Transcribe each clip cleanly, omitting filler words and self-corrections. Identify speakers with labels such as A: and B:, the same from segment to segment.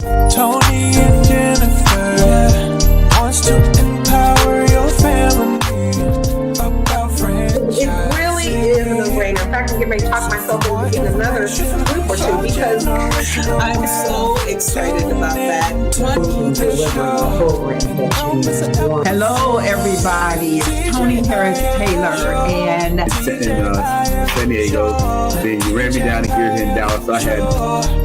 A: Tony and Jennifer wants to empower your family about franchise.
B: It really is a no-brainer. In fact, I'm getting ready to talk myself into getting another group or two because I'm so excited about that.
C: Hello, everybody. It's Tony Harris Taylor and
D: San Diego. Then you ran me down here in Dallas. So I had.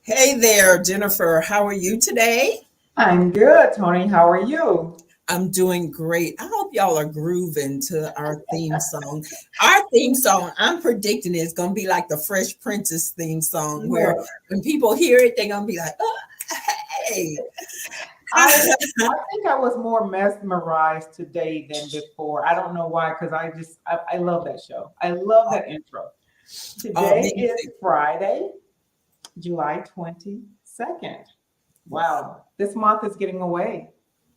B: Hey there, Jennifer. How are you today?
C: I'm good, Tony. How are you?
B: I'm doing great. I hope y'all are grooving to our theme song. Our theme song, I'm predicting is going to be like the Fresh Princess theme song, where when people hear it, they're going to be like, oh, hey.
C: I think I was more mesmerized today than before. I don't know why, because I love that show. I love that intro. Today is Friday, July 22nd. Wow, this month is getting away.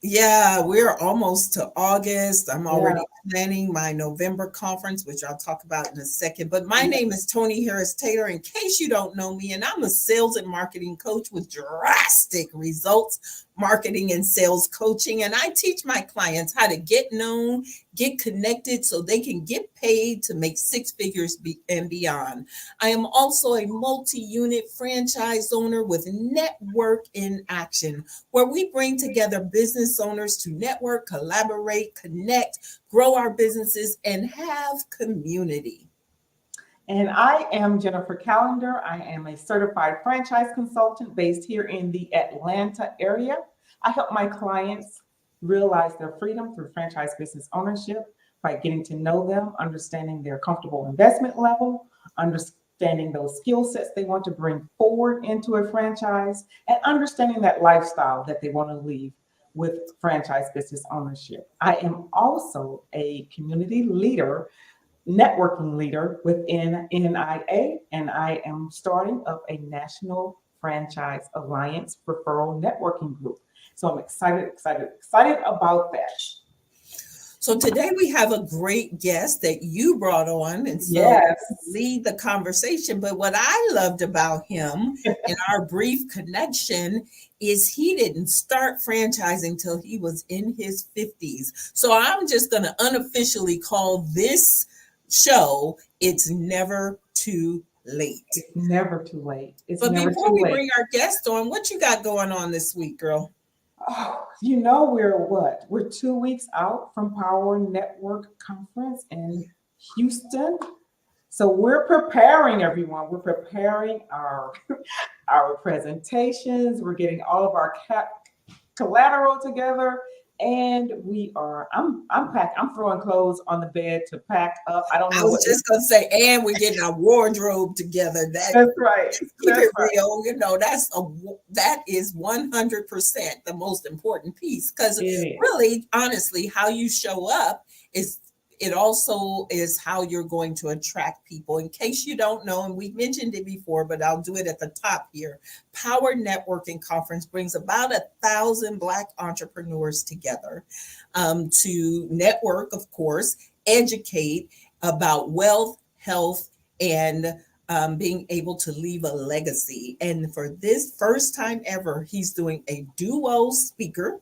B: Yeah, we're almost to August. I'm already planning my November conference, which I'll talk about in a second. But my name is Tony Harris Taylor, in case you don't know me, and I'm a sales and marketing coach with drastic results, marketing and sales coaching. And I teach my clients how to get known, get connected so they can get paid to make six figures and beyond. I am also a multi-unit franchise owner with Network in Action, where we bring together business owners to network, collaborate, connect, grow our businesses, and have community.
C: And I am Jennifer Callender. I am a certified franchise consultant based here in the Atlanta area. I help my clients realize their freedom through franchise business ownership by getting to know them, understanding their comfortable investment level, understanding those skill sets they want to bring forward into a franchise, and understanding that lifestyle that they want to lead with franchise business ownership. I am also a community leader, networking leader within NIA, and I am starting up a National Franchise Alliance referral networking group. So I'm excited about that.
B: So today we have a great guest that you brought on, and so lead the conversation. But what I loved about him in our brief connection is he didn't start franchising till he was in his 50s. So I'm just going to unofficially call this show It's Never Too Late.
C: It's never too late.
B: But before we bring our guest on, what you got going on this week, girl?
C: Oh, you know, we're 2 weeks out from Power Network Conference in Houston. So we're preparing, everyone. We're preparing our presentations. We're getting all of our collateral together. And I'm packing. I'm throwing clothes on the bed to pack up. I don't know.
B: I was just gonna say, and we're getting our wardrobe together.
C: That's right.
B: Keep it real. You know, that is 100% the most important piece, because really, honestly, how you show up it also is how you're going to attract people. In case you don't know, and we've mentioned it before, but I'll do it at the top here. Power Networking Conference brings about 1,000 Black entrepreneurs together to network, of course, educate about wealth, health, and being able to leave a legacy. And for this first time ever, he's doing a duo speaker,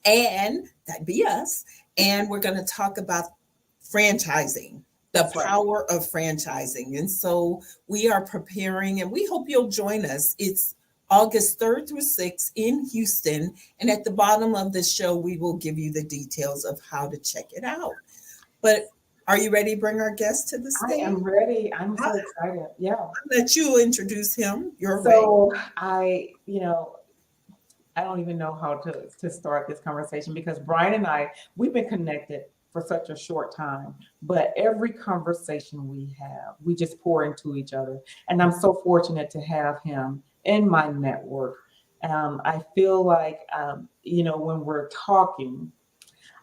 B: and that'd be us. And we're going to talk about franchising, the power of franchising. And so we are preparing, and we hope you'll join us. It's August 3rd through 6th in Houston. And at the bottom of the show, we will give you the details of how to check it out. But are you ready to bring our guest to the stage?
C: I am ready. I'm so excited. Yeah.
B: I'll let you introduce him.
C: I don't even know how to start this conversation, because Brian and I, we've been connected for such a short time, but every conversation we have, we just pour into each other. And I'm so fortunate to have him in my network. I feel like, when we're talking,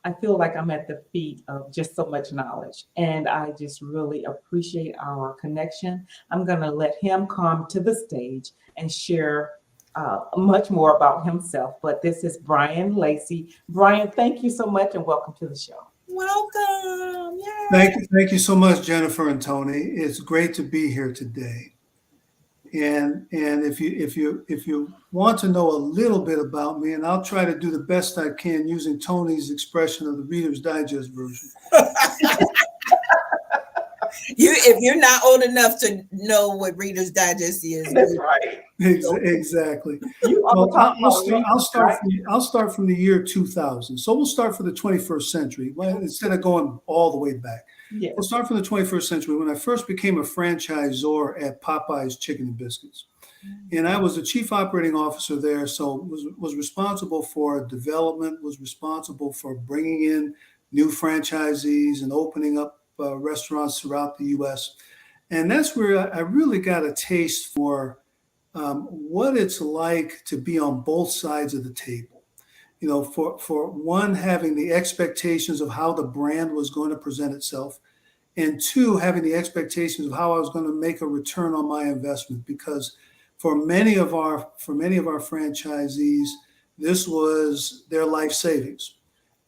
C: I feel like I'm at the feet of just so much knowledge, and I just really appreciate our connection. I'm going to let him come to the stage and share much more about himself. But this is Brian Lacey. Brian, thank you so much and welcome to the show.
B: Welcome. Yay.
E: Thank you so much, Jennifer and Tony. It's great to be here today. And if you want to know a little bit about me, and I'll try to do the best I can using Tony's expression of the Reader's Digest version.
B: If you're not old enough to know what Reader's Digest is,
C: That's right.
E: Exactly.
C: Well,
E: I'll start from the year 2000. So we'll start from the 21st century instead of going all the way back.
C: Yes.
E: We'll start from the 21st century when I first became a franchisor at Popeye's Chicken and Biscuits. And I was the chief operating officer there, so was responsible for development, was responsible for bringing in new franchisees and opening up restaurants throughout the U.S. And that's where I really got a taste for what it's like to be on both sides of the table. You know, for one, having the expectations of how the brand was going to present itself, and two, having the expectations of how I was going to make a return on my investment. Because for many of our franchisees, this was their life savings,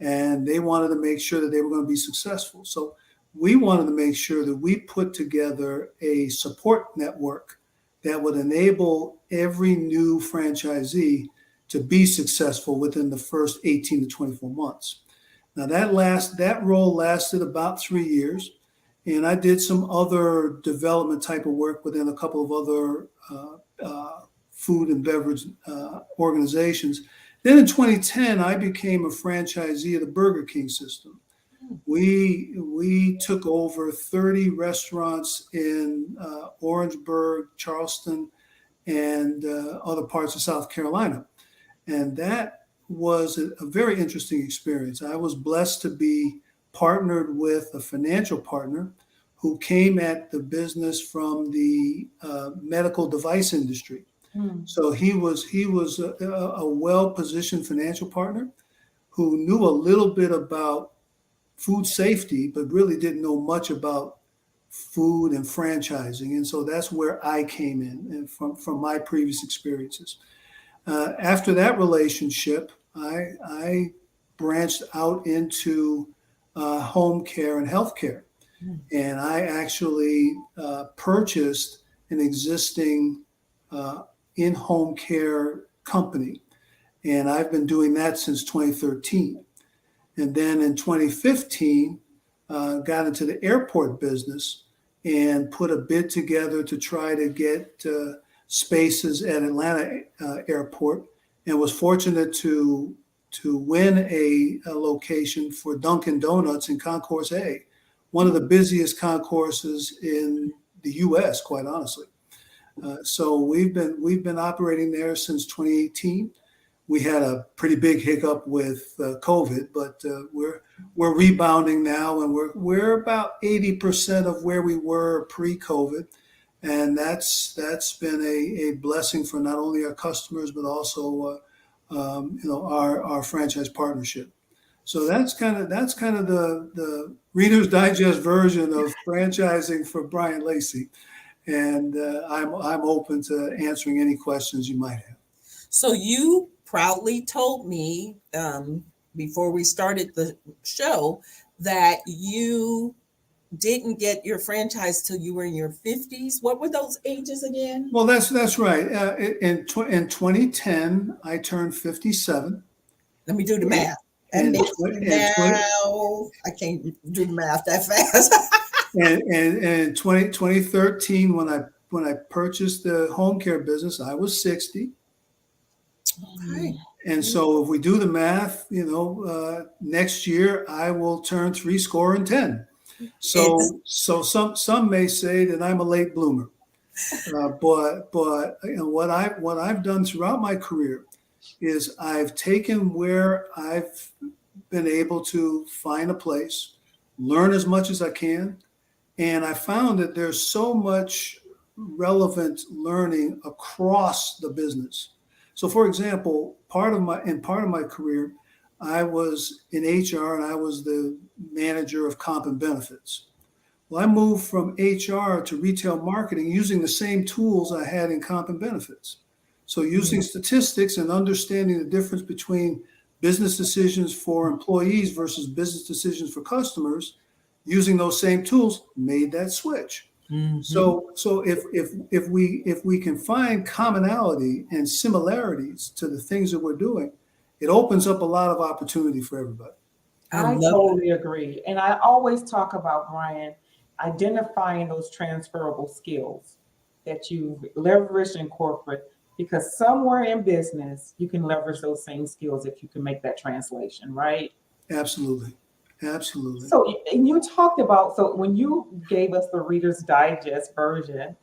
E: and they wanted to make sure that they were going to be successful. So we wanted to make sure that we put together a support network that would enable every new franchisee to be successful within the first 18 to 24 months. Now that role lasted about 3 years, and I did some other development type of work within a couple of other food and beverage organizations. Then in 2010, I became a franchisee of the Burger King system. We took over 30 restaurants in Orangeburg, Charleston, and other parts of South Carolina. And that was a very interesting experience. I was blessed to be partnered with a financial partner who came at the business from the medical device industry. So he was a well-positioned financial partner who knew a little bit about food safety, but really didn't know much about food and franchising. And so that's where I came in and from my previous experiences. After that relationship, I branched out into home care and healthcare. And I actually purchased an existing in-home care company. And I've been doing that since 2013. And then in 2015, got into the airport business and put a bid together to try to get spaces at Atlanta Airport, and was fortunate to win a location for Dunkin Donuts in Concourse A, one of the busiest concourses in the U.S., quite honestly. So we've been operating there since 2018. We had a pretty big hiccup with COVID, but we're rebounding now, and we're about 80% of where we were pre-COVID, and that's been a blessing for not only our customers but also our franchise partnership. So that's kind of the Reader's Digest version of franchising for Brian Lacey, and I'm open to answering any questions you might have.
B: So you proudly told me before we started the show that you didn't get your franchise till you were in your 50s. What were those ages again?
E: Well, that's right. In 2010, I turned 57.
B: Let me do the math.
E: And
B: I can't do the math that fast.
E: and 2013, when I purchased the home care business, I was 60.
B: Okay.
E: And so if we do the math, next year I will turn 70. So some may say that I'm a late bloomer, but what I've done throughout my career is I've taken where I've been able to find a place, learn as much as I can, and I found that there's so much relevant learning across the business. So, for example, part of my career, I was in HR and I was the manager of comp and benefits. Well, I moved from HR to retail marketing using the same tools I had in comp and benefits. So using statistics and understanding the difference between business decisions for employees versus business decisions for customers, using those same tools made that switch. So if we can find commonality and similarities to the things that we're doing, it opens up a lot of opportunity for everybody.
C: I totally agree. And I always talk about, Brian, identifying those transferable skills that you've leveraged in corporate, because somewhere in business, you can leverage those same skills if you can make that translation, right?
E: Absolutely. Absolutely.
C: So, and you talked about, so when you gave us the Reader's Digest version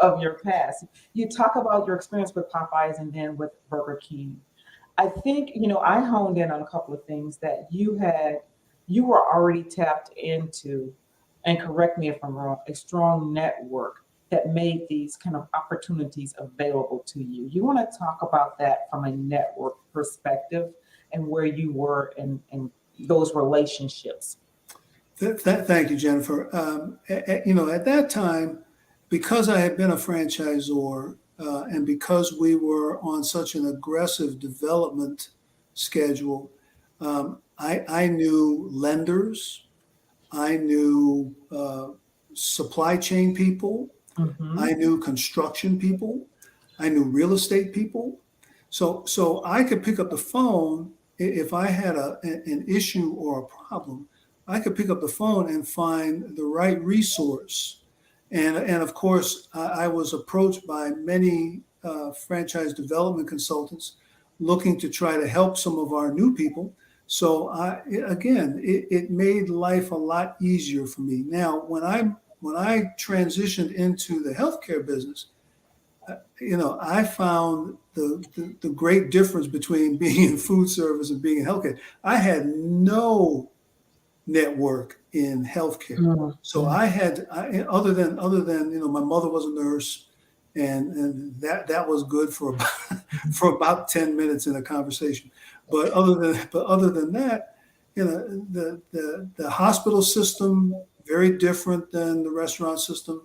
C: of your past, you talk about your experience with Popeyes and then with Burger King. I think, I honed in on a couple of things that you were already tapped into, and correct me if I'm wrong, a strong network that made these kind of opportunities available to you. You want to talk about that from a network perspective and where you were in those relationships.
E: Thank you, Jennifer. At that time, because I had been a franchisor and because we were on such an aggressive development schedule, I knew lenders, I knew supply chain people, I knew construction people, I knew real estate people. So I could pick up the phone if I had an issue or a problem. I could pick up the phone and find the right resource. And of course, I was approached by many franchise development consultants looking to try to help some of our new people. So it made life a lot easier for me. Now, when I transitioned into the healthcare business, I found the great difference between being in food service and being in healthcare. I had no network in healthcare, so I had other than my mother was a nurse, and that was good for about 10 minutes in a conversation. But other than that, the hospital system very different than the restaurant system.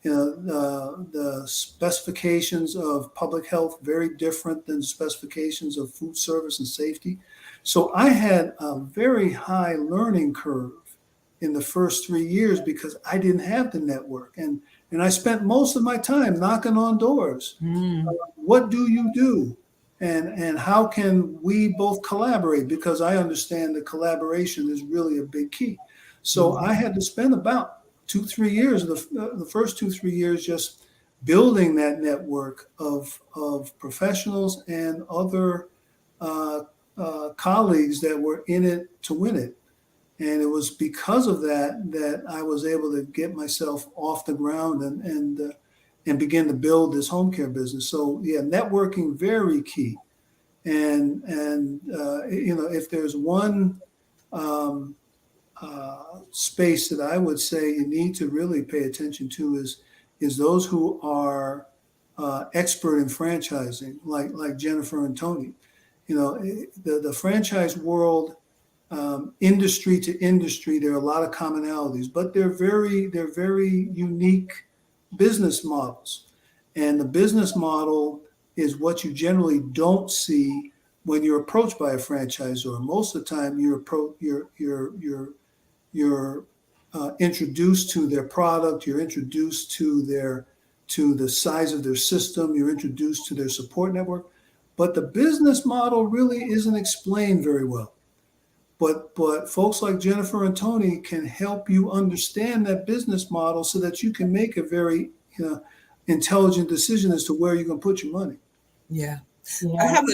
E: The specifications of public health very different than specifications of food service and safety. So I had a very high learning curve in the first 3 years because I didn't have the network, and I spent most of my time knocking on doors. What do you do? And how can we both collaborate? Because I understand that collaboration is really a big key. So I had to spend about 2-3 years, the first 2-3 years, just building that network of professionals and other colleagues that were in it to win it. And it was because of that I was able to get myself off the ground and begin to build this home care business. So yeah, networking very key. And if there's one space that I would say you need to really pay attention to is those who are expert in franchising, like Jennifer and Tony. The franchise world, industry to industry, there are a lot of commonalities, but they're very unique business models. And the business model is what you generally don't see when you're approached by a franchisor. Most of the time, you're introduced to their product, you're introduced to the size of their system, you're introduced to their support network, but the business model really isn't explained very well. But folks like Jennifer and Tony can help you understand that business model so that you can make a very intelligent decision as to where you're going to put your money.
B: Yeah. I have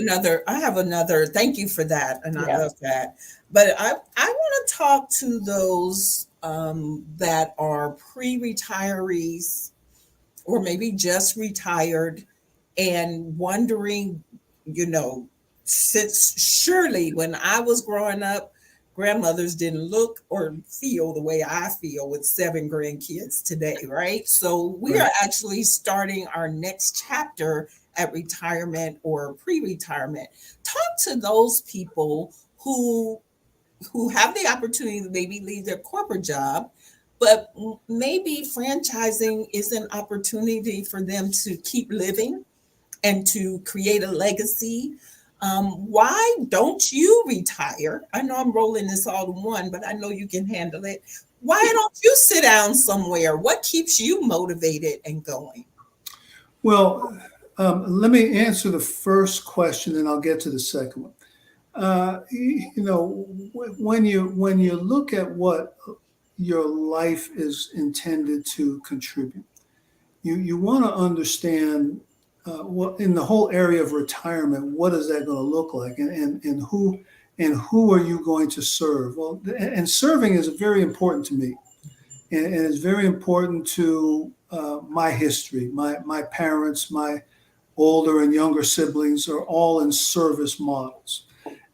B: another. Thank you for that. And I love that. But I want to talk to those that are pre-retirees or maybe just retired and wondering, since surely when I was growing up, grandmothers didn't look or feel the way I feel with 7 grandkids today, right? So we are actually starting our next chapter at retirement or pre-retirement. Talk to those people who have the opportunity to maybe leave their corporate job, but maybe franchising is an opportunity for them to keep living and to create a legacy. Why don't you retire? I know I'm rolling this all in one, but I know you can handle it. Why don't you sit down somewhere? What keeps you motivated and going?
E: Well, let me answer the first question, and I'll get to the second one. When you look at what your life is intended to contribute, you want to understand what in the whole area of retirement, what is that going to look like, and who are you going to serve? Well, and serving is very important to me, and it's very important to my history. My parents, my older and younger siblings are all in service models.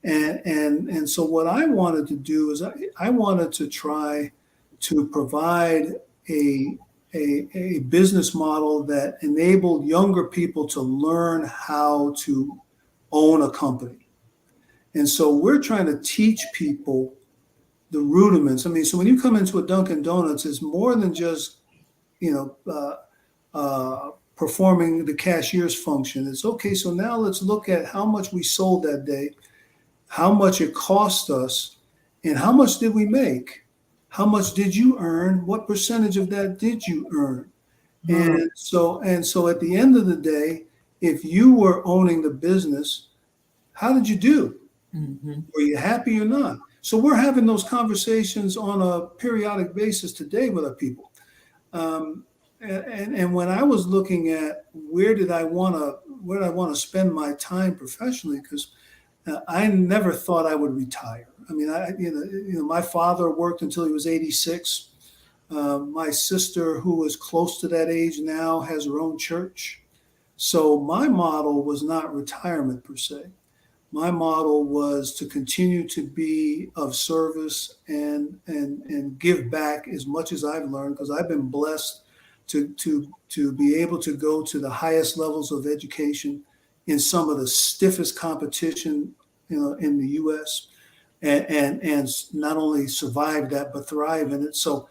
E: And so what I wanted to do is I wanted to try to provide a business model that enabled younger people to learn how to own a company. And so we're trying to teach people the rudiments. I mean, so when you come into a Dunkin Donuts, it's more than just, performing the cashier's function. It's okay. So now let's look at how much we sold that day, how much it cost us, and how much did we make? How much did you earn? What percentage of that did you earn? Mm-hmm. And so at the end of the day, if you were owning the business, how did you do? Mm-hmm. Were you happy or not? So we're having those conversations on a periodic basis today with our people. And when I was looking at where did I want to spend my time professionally, because I never thought I would retire. I mean, my father worked until he was 86. My sister, who is close to that age now, has her own church. So my model was not retirement per se. My model was to continue to be of service and give back as much as I've learned, because I've been blessed to be able to go to the highest levels of education in some of the stiffest competition, in the U.S. and not only survive that but thrive in it. So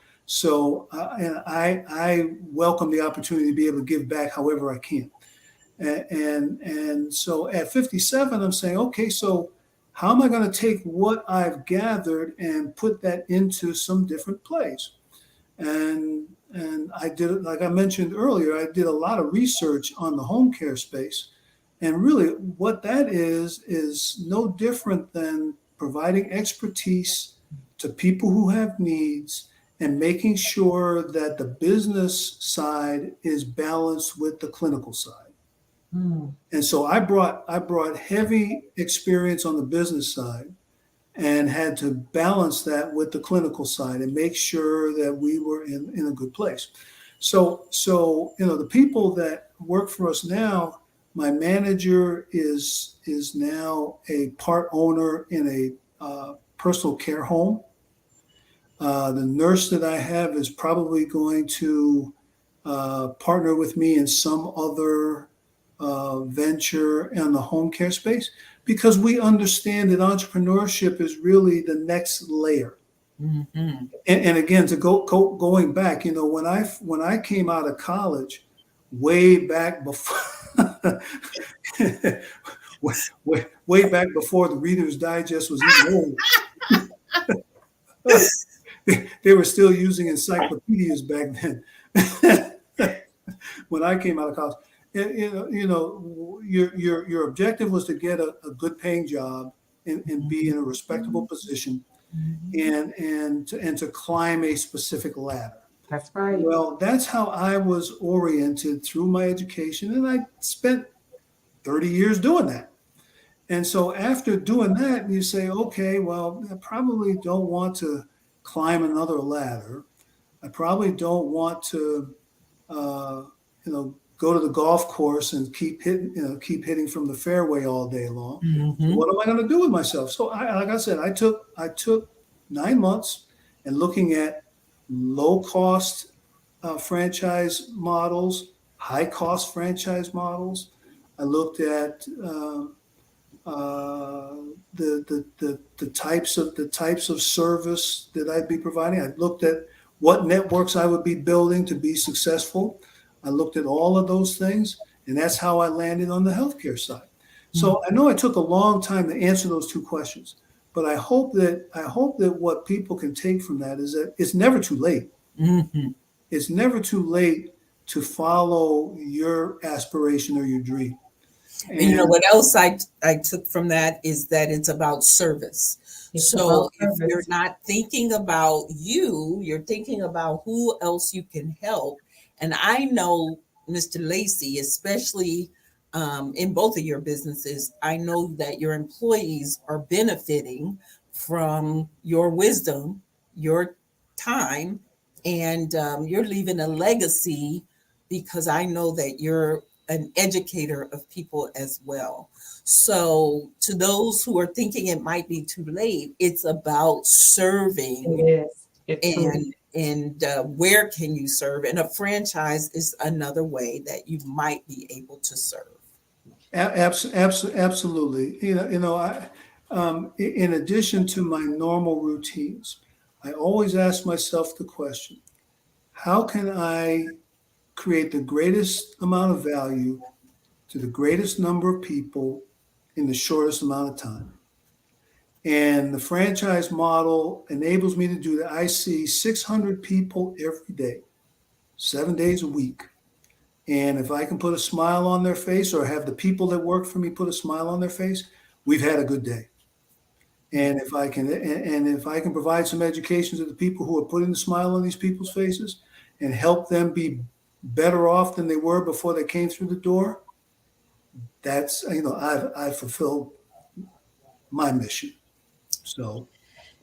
E: I welcome the opportunity to be able to give back however I can. And so at 57, I'm saying, okay, so how am I going to take what I've gathered and put that into some different place? And I did, like I mentioned earlier, I did a lot of research on the home care space. And really what that is no different than providing expertise to people who have needs and making sure that the business side is balanced with the clinical side. Mm. And so I brought heavy experience on the business side and had to balance that with the clinical side and make sure that we were in a good place. So the people that work for us now, my manager is now a part owner in a personal care home. The nurse that I have is probably going to partner with me in some other venture in the home care space, because we understand that entrepreneurship is really the next layer. Mm-hmm. And again, going back, when I came out of college, way back before, way back before the Reader's Digest was even old, they were still using encyclopedias back then. When I came out of college, your objective was to get a good paying job and be in a respectable position, and to climb a specific ladder.
C: That's right.
E: Well, that's how I was oriented through my education, and I spent 30 years doing that. And so after doing that, you say, okay, well, I probably don't want to climb another ladder. I probably don't want to, go to the golf course and keep hitting from the fairway all day long. Mm-hmm. So what am I going to do with myself? So like I said, I took 9 months and looking at low cost franchise models, high cost franchise models. I looked at the types of service that I'd be providing. I looked at what networks I would be building to be successful. I looked at all of those things, And that's how I landed on the healthcare side. So I know I took a long time to answer those two questions, but I hope that what people can take from that is that it's never too late.
B: Mm-hmm.
E: It's never too late to follow your aspiration or your dream.
B: And you know what else I took from that is that it's about service. So if you're not thinking about you, you're thinking about who else you can help. And I know, Mr. Lacey, especially in both of your businesses, I know that your employees are benefiting from your wisdom, your time, and you're leaving a legacy because I know that you're an educator of people as well. So to those who are thinking it might be too late, it's about serving.
C: It is. It
B: and where can you serve? And a franchise is another way that you might be able to serve.
E: Absolutely. In addition to my normal routines, I always ask myself the question, how can I create the greatest amount of value to the greatest number of people in the shortest amount of time? And the franchise model enables me to do that. I see 600 people every day, 7 days a week. And if I can put a smile on their face or have the people that work for me put a smile on their face, we've had a good day. And if I can provide some education to the people who are putting the smile on these people's faces and help them be better off than they were before they came through the door, that's, I've fulfilled my mission. So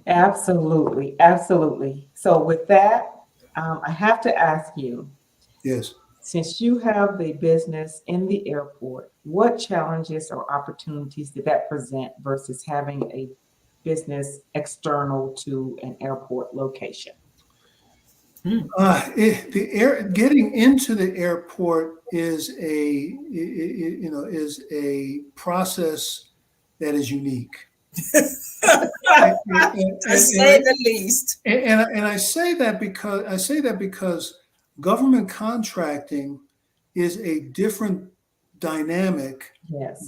C: absolutely. Absolutely. So with that, I have to ask you,
E: yes.
C: Since you have the business in the airport, what challenges or opportunities did that present versus having a business external to an airport location?
E: Getting into the airport is a process that is unique.
B: To say the least.
E: And I say that because government contracting is a different dynamic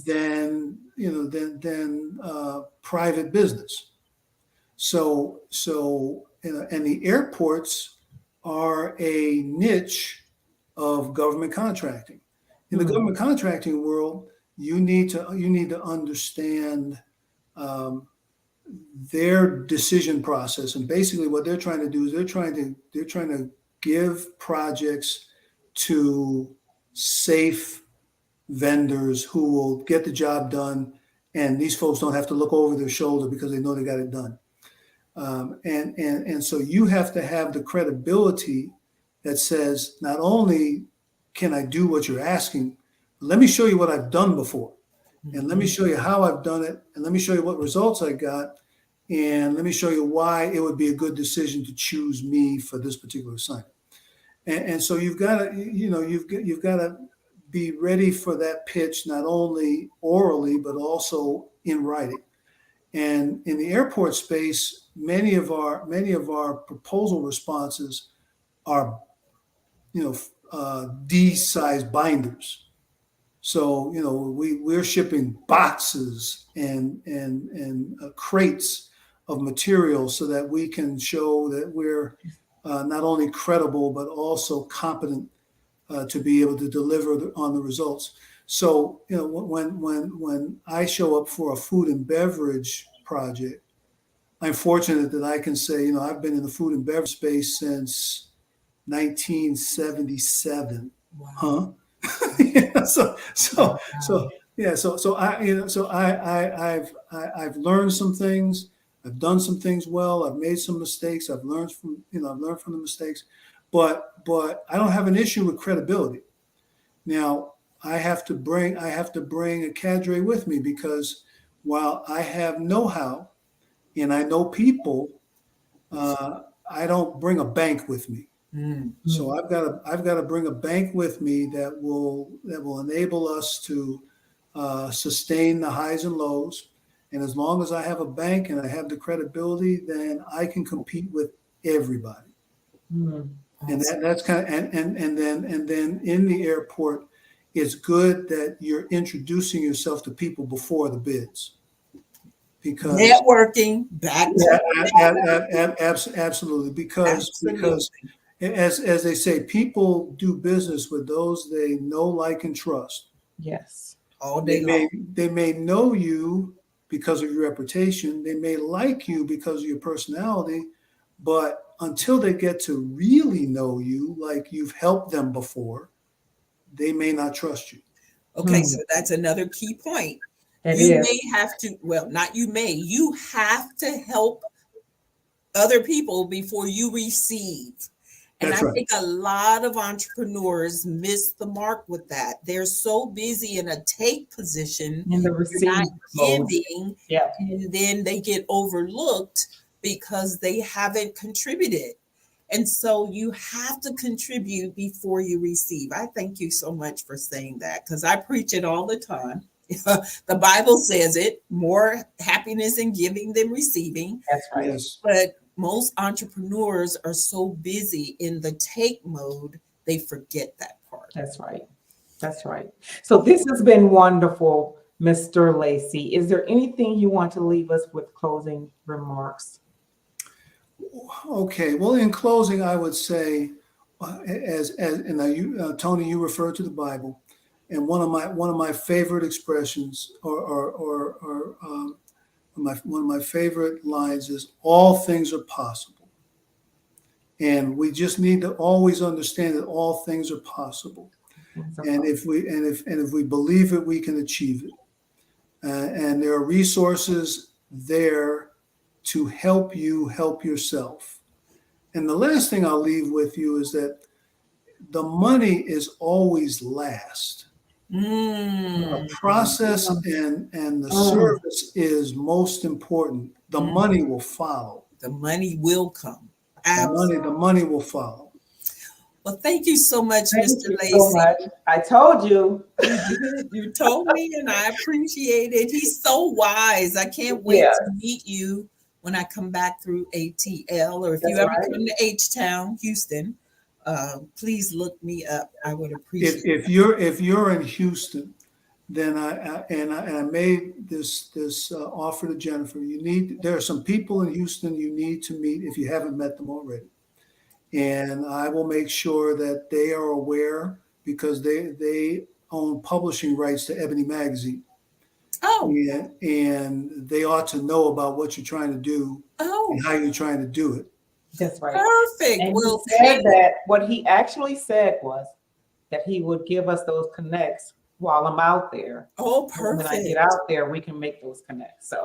E: than private business. So and the airports are a niche of government contracting. In the government contracting world, you need to understand their decision process, and basically what they're trying to do is they're trying to give projects to safe vendors who will get the job done, and these folks don't have to look over their shoulder because they know they got it done. And so you have to have the credibility that says, not only can I do what you're asking, but let me show you what I've done before, and let me show you how I've done it, and let me show you what results I got, and let me show you why it would be a good decision to choose me for this particular assignment. And so you've got to be ready for that pitch, not only orally but also in writing. And in the airport space, many of our proposal responses are, D-size binders. So we're shipping boxes and crates of material so that we can show that we're not only credible but also competent to be able to deliver on the results. So when I show up for a food and beverage project, I'm fortunate that I can say I've been in the food and beverage space since 1977.
B: Wow.
E: I've learned some things. I've done some things well. I've made some mistakes. I've learned from the mistakes, but I don't have an issue with credibility. Now I have to bring a cadre with me, because while I have know-how and I know people, I don't bring a bank with me. So I've got to bring a bank with me that will enable us to sustain the highs and lows. And as long as I have a bank and I have the credibility, then I can compete with everybody. And that's kind of and then in the airport, it's good that you're introducing yourself to people before the bids. Because
B: networking back to
E: absolutely, because as they say, people do business with those they know, like, and trust.
C: Yes.
B: all day long.
E: They may know you because of your reputation. They may like you because of your personality, but until they get to really know you, like you've helped them before, they may not trust you.
B: Okay, so that's another key point.
C: You
B: may have to, well, not you may, you have to help other people before you receive. And
E: That's
B: I
E: right.
B: think a lot of entrepreneurs miss the mark with that. They're so busy in a take position,
C: in the
B: not
C: receive mode.
B: giving,
C: Yeah.
B: and then they get overlooked because they haven't contributed. And so you have to contribute before you receive. I thank you so much for saying that, because I preach it all the time. The Bible says it, more happiness in giving than receiving.
C: That's right.
E: Yes.
B: But most entrepreneurs are so busy in the take mode, they forget that part.
C: That's right. That's right. So this has been wonderful, Mr. Lacey. Is there anything you want to leave us with closing remarks?
E: Okay. Well, in closing, I would say, Tony, you referred to the Bible, and one of my favorite expressions, or one of my favorite lines is, "All things are possible," and we just need to always understand that all things are possible, and if we believe it, we can achieve it, and there are resources there to help you help yourself. And the last thing I'll leave with you is that the money is always last. The process and the service is most important. The money will follow.
B: The money will come.
E: The money will follow.
B: Well, thank you so much, Mr. Lacey.
C: So much. I told you.
B: You told me, and I appreciate it. He's so wise. I can't wait to meet you when I come back through ATL, or if you ever come to H-Town, Houston, please look me up. I would appreciate it.
E: If you're in Houston, then I made this offer to Jennifer. There are some people in Houston you need to meet if you haven't met them already, and I will make sure that they are aware, because they own publishing rights to Ebony Magazine.
C: Oh.
E: And they ought to know about what you're trying to do and how you're trying to do it.
C: That's right.
B: Perfect.
C: And he said that what he actually said was that he would give us those connects while I'm out there.
B: Oh, perfect.
C: When I get out there, we can make those connects. So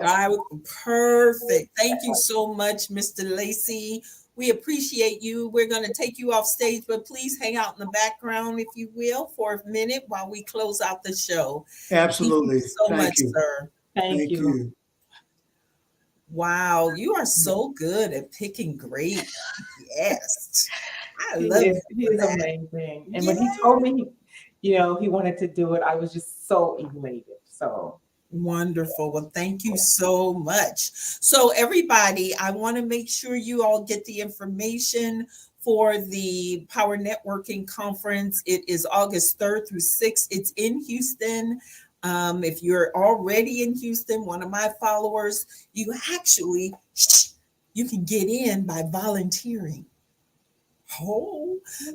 B: perfect. Thank you so much, Mr. Lacey. We appreciate you. We're going to take you off stage, but please hang out in the background, if you will, for a minute while we close out the show.
E: Absolutely.
B: Thank you so much, sir.
C: Thank you.
B: Wow, you are so good at picking great guests. I love it.
C: He is amazing. And when he told me, he wanted to do it, I was just so elated. So
B: wonderful. Well, thank you so much. So everybody, I want to make sure you all get the information for the Power Networking Conference. It is August 3rd through 6th. It's in Houston. If you're already in Houston, one of my followers, you can get in by volunteering.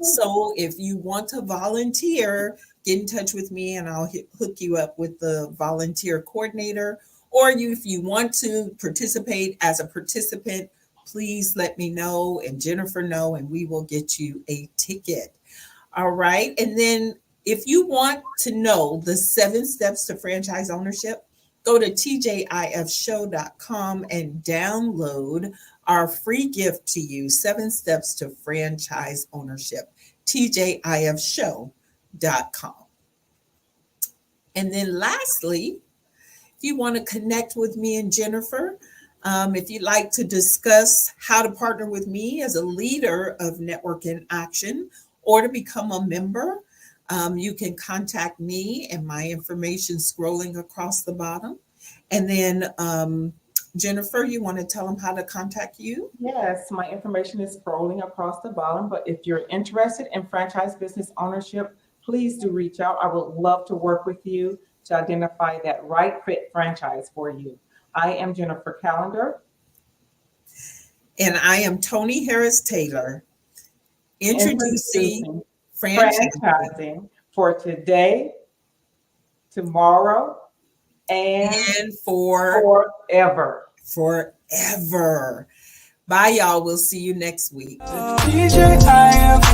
B: So if you want to volunteer, get in touch with me and I'll hook you up with the volunteer coordinator. Or if you want to participate as a participant, please let me know and Jennifer know, and we will get you a ticket. All right. And then if you want to know the 7 steps to franchise ownership, go to tjifshow.com and download our free gift to you, 7 steps to franchise ownership, tjifshow.com. And then lastly, if you want to connect with me and Jennifer, if you'd like to discuss how to partner with me as a leader of Network in Action or to become a member, you can contact me, and my information scrolling across the bottom. And then Jennifer, you want to tell them how to contact you?
C: Yes, my information is scrolling across the bottom, but if you're interested in franchise business ownership, please do reach out. I would love to work with you to identify that right fit franchise for you. I am Jennifer Callender.
B: And I am Tony Harris Taylor, introducing
C: franchising for today, tomorrow, and forever.
B: Forever. Bye, y'all. We'll see you next week.
A: DJ, I am